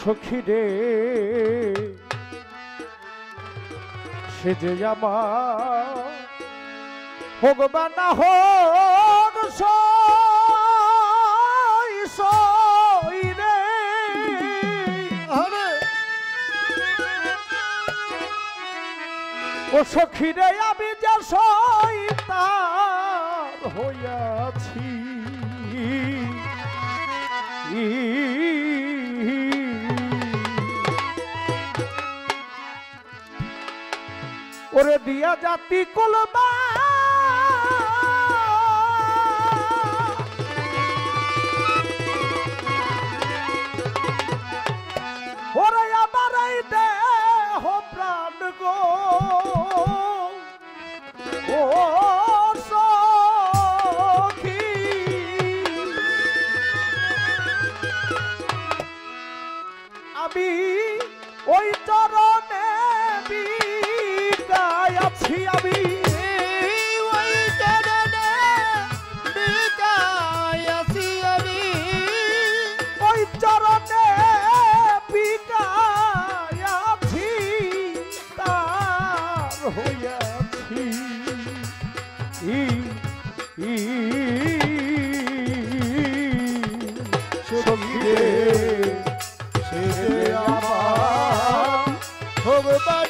সখী রে সে যে আমার হোক বা না হোক সই রে ও সখী রে আমি যে শয়তান হইয়াছি ওরে দিয়া জাতি কলবা ওরে আমার এই দেহ প্রাণ গো ও সখী আমি ওই চরণে বিকায়াছি আমি ওই চরণে বিকায়াছি আমি ওই চরণে বিকায়াছি তার হইয়াছি সখী রে সে আমার ভগবান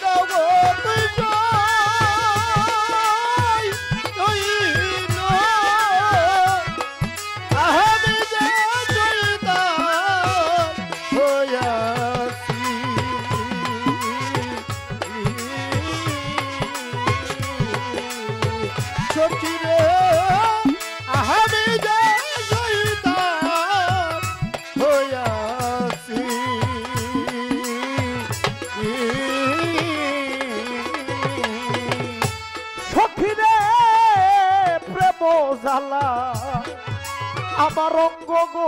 আমার অঙ্গ গো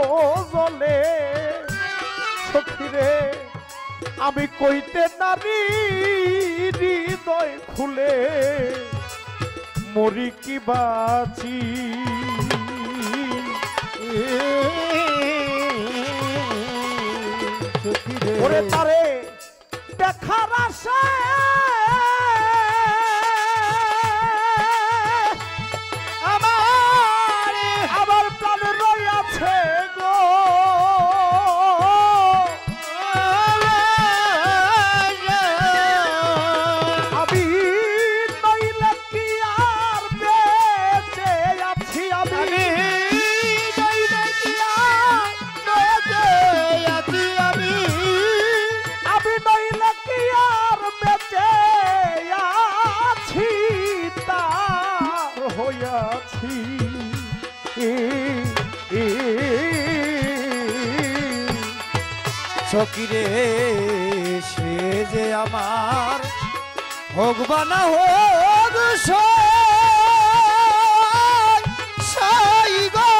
জ্বলে সখী রে আমি কইতে নারী হৃদয় খুলে মরি কি বাঁচি ওরে তারে দেখার আশায় আমার প্রাণ রইয়াছে গো আমি নইলে কি আর বেঁচে আছি আমি নইলে কি আর বেঁচে আছি আমি নইলে কি আর বেঁচে আছি তার হইয়াছি সখী রে সে যে আমার হোক বা না হোক সই গো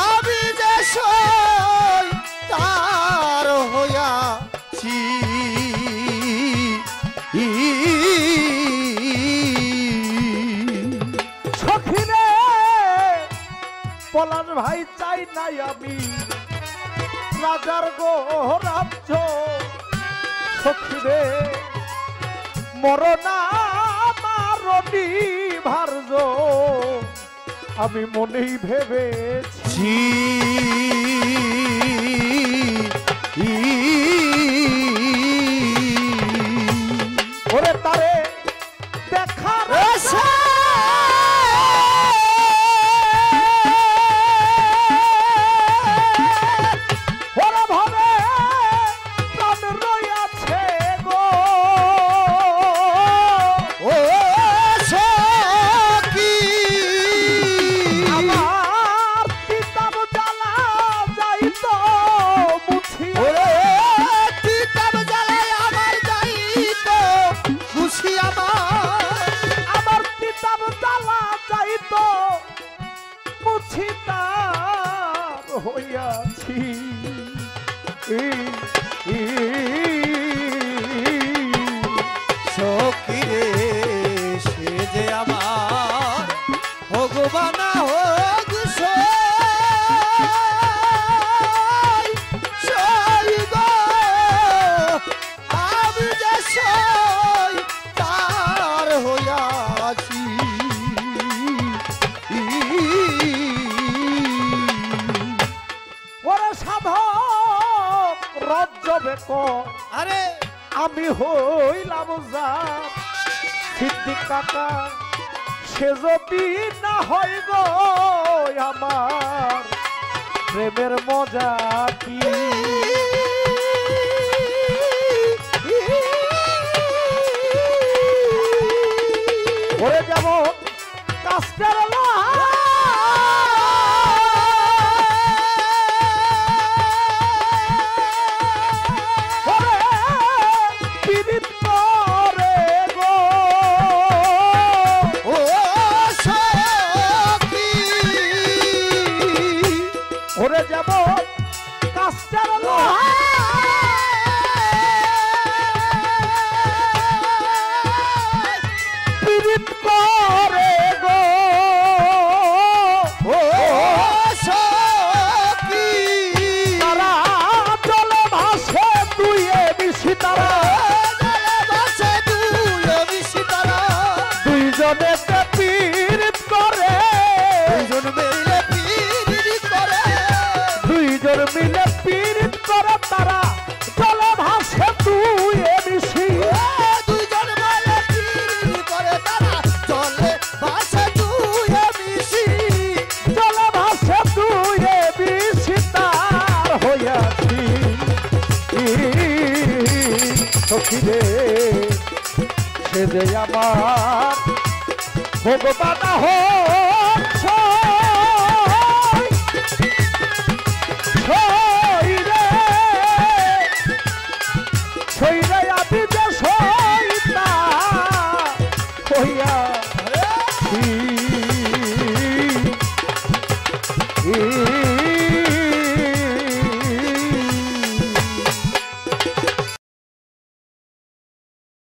আমি যে সই তার হইয়াছি সখী রে পলাশ ভাই চাই নাই আমি রাজার গো রাজ্য সখী রে মরনা মারণি ভার্য আমি মনেই ভেবেছি ওরে তারে দেখার হইয়াছি সখী রে সে যে আমার ভগবান হোক সই জবে কয় আরে আমি হইলাম জাত সিদ্দিক কাকা সে যদি না হয় গো আমার প্রেমের মজা কি ওরে যাব কাস্টার ওরে যাব কাস্টার পীড়িত করে গো ও সখী তারা জলে ভাসে দুয়ে মিশি তারা ভাসে দুয়ে মিশি তারা দুইজনে পীড়িত করে দুইজন মিলে পীড়িত করে দুইজন মিলে পীড়িত করে তারা জলে ভাসে দুয়ে মিশি দুইজন মিলে পীড়িত করে তারা জলে ভাসে দুয়ে মিশি জলে ভাসে দুয়ে মিশি তার হইয়াছি সখী রে সে যে আমার ভগবান হচ্ছ ছইরে আমি যে সইতা হইয়া